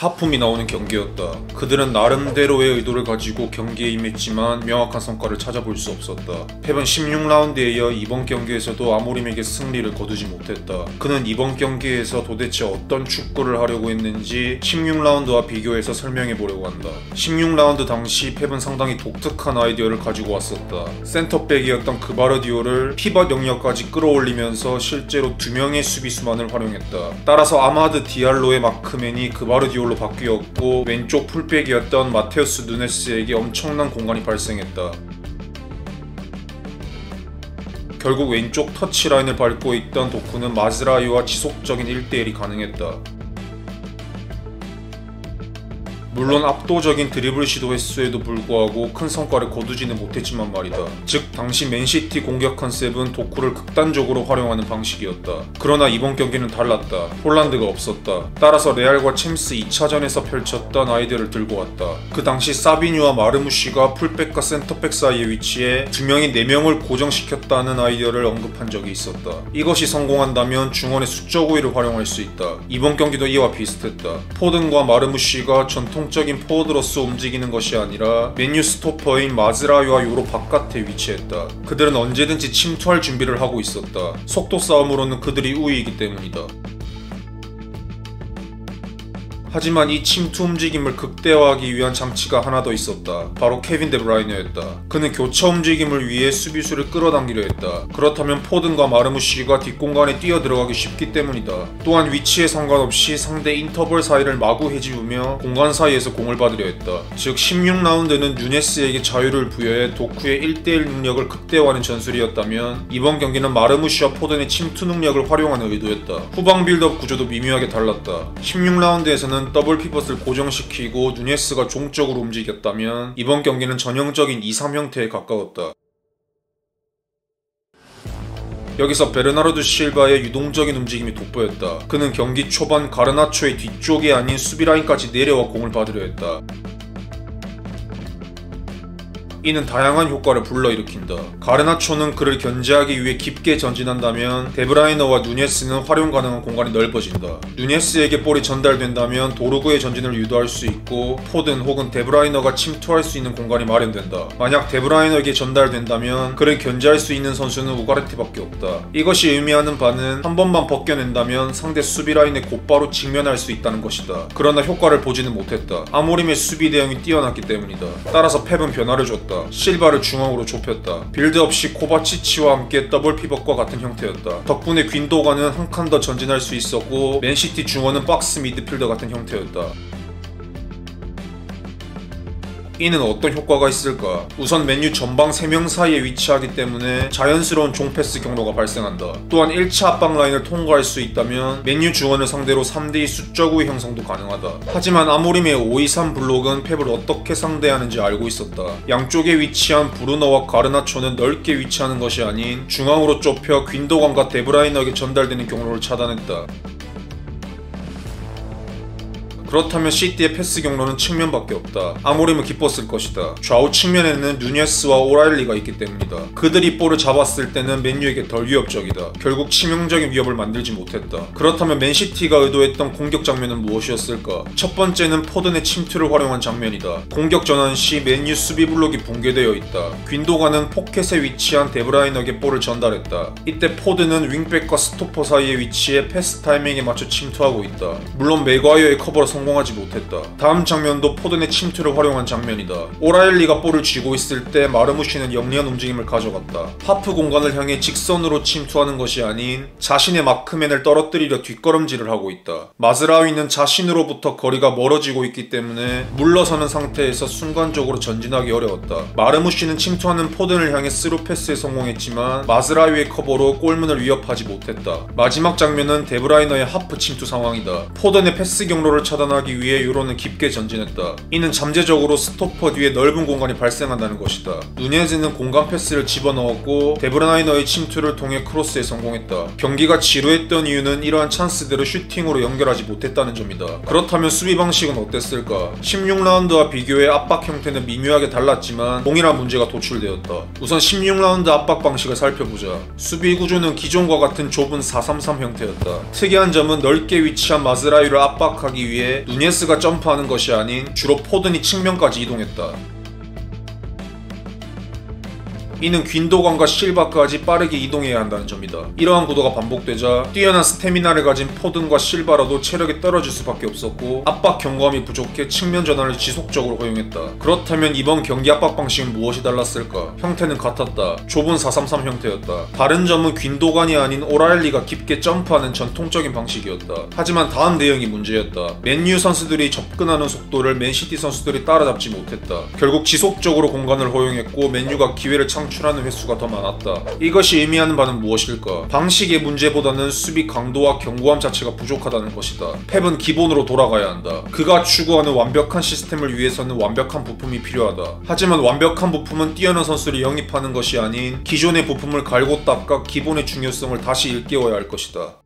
하품이 나오는 경기였다. 그들은 나름대로의 의도를 가지고 경기에 임했지만 명확한 성과를 찾아볼 수 없었다. 펩은 16라운드에 이어 이번 경기에서도 아모림에게 승리를 거두지 못했다. 그는 이번 경기에서 도대체 어떤 축구를 하려고 했는지 16라운드와 비교해서 설명해 보려고 한다. 16라운드 당시 펩은 상당히 독특한 아이디어를 가지고 왔었다. 센터백이었던 그바르디올을 피벗 영역까지 끌어올리면서 실제로 2명의 수비수만을 활용했다. 따라서 아마드 디알로의 마크맨이 그바르디올로 바뀌었고 왼쪽 풀백이었던 마테우스 누네스에게 엄청난 공간이 발생했다. 결국 왼쪽 터치라인을 밟고 있던 도쿠는 마즈라위와 지속적인 1대1이 가능했다. 물론 압도적인 드리블 시도 횟수에도 불구하고 큰 성과를 거두지는 못했지만 말이다. 즉 당시 맨시티 공격 컨셉은 도쿠를 극단적으로 활용하는 방식이었다. 그러나 이번 경기는 달랐다. 홀란드가 없었다. 따라서 레알과 챔스 2차전에서 펼쳤던 아이디어를 들고 왔다. 그 당시 사비뉴와 마르무시가 풀백과 센터백 사이에 위치해 2명이 4명을 고정시켰다는 아이디어를 언급한 적이 있었다. 이것이 성공한다면 중원의 수적 우위를 활용할 수 있다. 이번 경기도 이와 비슷했다. 포든과 마르무시가 전통적인 포워드로서 움직이는 것이 아니라 맨유 스토퍼인 마즈라위와 요로 바깥에 위치했다. 그들은 언제든지 침투할 준비를 하고 있었다. 속도 싸움으로는 그들이 우위이기 때문이다. 하지만 이 침투 움직임을 극대화하기 위한 장치가 하나 더 있었다. 바로 케빈 데브라이너였다. 그는 교차 움직임을 위해 수비수를 끌어당기려 했다. 그렇다면 포든과 마르무시가 뒷공간에 뛰어들어가기 쉽기 때문이다. 또한 위치에 상관없이 상대 인터벌 사이를 마구 헤집으며 공간 사이에서 공을 받으려 했다. 즉 16라운드는 누네스에게 자유를 부여해 도쿠의 1대1 능력을 극대화하는 전술이었다면 이번 경기는 마르무시와 포든의 침투 능력을 활용하는 의도였다. 후방 빌드업 구조도 미묘하게 달랐다. 16라운드에서는 더블 피벗을 고정시키고 누네스가 종적으로 움직였다면 이번 경기는 전형적인 2-3 형태에 가까웠다. 여기서 베르나르도 실바의 유동적인 움직임이 돋보였다. 그는 경기 초반 가르나초의 뒤쪽이 아닌 수비라인까지 내려와 공을 받으려 했다. 이는 다양한 효과를 불러일으킨다. 가르나초는 그를 견제하기 위해 깊게 전진한다면 데브라이너와 누네스는 활용 가능한 공간이 넓어진다. 누네스에게 볼이 전달된다면 도르구의 전진을 유도할 수 있고 포든 혹은 데브라이너가 침투할 수 있는 공간이 마련된다. 만약 데브라이너에게 전달된다면 그를 견제할 수 있는 선수는 우가르티밖에 없다. 이것이 의미하는 바는 한 번만 벗겨낸다면 상대 수비 라인에 곧바로 직면할 수 있다는 것이다. 그러나 효과를 보지는 못했다. 아모림의 수비 대응이 뛰어났기 때문이다. 따라서 펩은 변화를 줬다. 실바를 중앙으로 좁혔다. 빌드업 시 코바치치와 함께 더블 피벗과 같은 형태였다. 덕분에 귄도가는 한 칸 더 전진할 수 있었고 맨시티 중원은 박스 미드필더 같은 형태였다. 이는 어떤 효과가 있을까? 우선 맨유 전방 3명 사이에 위치하기 때문에 자연스러운 종패스 경로가 발생한다. 또한 1차 압박 라인을 통과할 수 있다면 맨유 중원을 상대로 3대2 수적 우위 형성도 가능하다. 하지만 아모림의 5-2-3 블록은 펩을 어떻게 상대하는지 알고 있었다. 양쪽에 위치한 브루너와 가르나초는 넓게 위치하는 것이 아닌 중앙으로 좁혀 귄도간과 데브라이너에게 전달되는 경로를 차단했다. 그렇다면 시티의 패스 경로는 측면밖에 없다. 아모림은 기뻤을 것이다. 좌우 측면에는 누네스와 오라일리가 있기 때문이다. 그들이 볼을 잡았을 때는 맨유에게 덜 위협적이다. 결국 치명적인 위협을 만들지 못했다. 그렇다면 맨시티가 의도했던 공격 장면은 무엇이었을까? 첫 번째는 포든의 침투를 활용한 장면이다. 공격 전환 시 맨유 수비 블록이 붕괴되어 있다. 귄도가는 포켓에 위치한 데브라이너에게 볼을 전달했다. 이때 포든은 윙백과 스토퍼 사이에 위치해 패스 타이밍에 맞춰 침투하고 있다. 물론 맥과이어의 커버로 성공하지 못했다. 다음 장면도 포든의 침투를 활용한 장면이다. 오라일리가 볼을 쥐고 있을 때 마르무시는 영리한 움직임을 가져갔다. 하프 공간을 향해 직선으로 침투하는 것이 아닌 자신의 마크맨을 떨어뜨리려 뒷걸음질을 하고 있다. 마즈라위는 자신으로부터 거리가 멀어지고 있기 때문에 물러서는 상태에서 순간적으로 전진하기 어려웠다. 마르무시는 침투하는 포든을 향해 스루 패스에 성공했지만 마즈라위의 커버로 골문을 위협하지 못했다. 마지막 장면은 데브라이너의 하프 침투 상황이다. 포든의 패스 경로를 차단하기 위해 요로는 깊게 전진했다. 이는 잠재적으로 스토퍼 뒤에 넓은 공간이 발생한다는 것이다. 누네즈는 공간 패스를 집어넣었고 데브라이너의 침투를 통해 크로스에 성공했다. 경기가 지루했던 이유는 이러한 찬스들을 슈팅으로 연결하지 못했다는 점이다. 그렇다면 수비 방식은 어땠을까? 16라운드와 비교해 압박 형태는 미묘하게 달랐지만 동일한 문제가 도출되었다. 우선 16라운드 압박 방식을 살펴보자. 수비 구조는 기존과 같은 좁은 4-3-3 형태였다. 특이한 점은 넓게 위치한 마즈라위를 압박하기 위해 반대에 누네스가 점프하는 것이 아닌 주로 포든이 측면까지 이동했다. 이는 귄도건과 실바까지 빠르게 이동해야 한다는 점이다. 이러한 구도가 반복되자 뛰어난 스태미나를 가진 포든과 실바라도 체력이 떨어질 수밖에 없었고 압박 경감이 부족해 측면 전환을 지속적으로 허용했다. 그렇다면 이번 경기 압박 방식은 무엇이 달랐을까? 형태는 같았다. 좁은 433 형태였다. 다른 점은 귄도건이 아닌 오라일리가 깊게 점프하는 전통적인 방식이었다. 하지만 다음 내용이 문제였다. 맨유 선수들이 접근하는 속도를 맨시티 선수들이 따라잡지 못했다. 결국 지속적으로 공간을 허용했고 맨유가 기회를 창출하는 횟수가 더 많았다. 이것이 의미하는 바는 무엇일까? 방식의 문제보다는 수비 강도와 견고함 자체가 부족하다는 것이다. 펩은 기본으로 돌아가야 한다. 그가 추구하는 완벽한 시스템을 위해서는 완벽한 부품이 필요하다. 하지만 완벽한 부품은 뛰어난 선수를 영입하는 것이 아닌 기존의 부품을 갈고 닦아 기본의 중요성을 다시 일깨워야 할 것이다.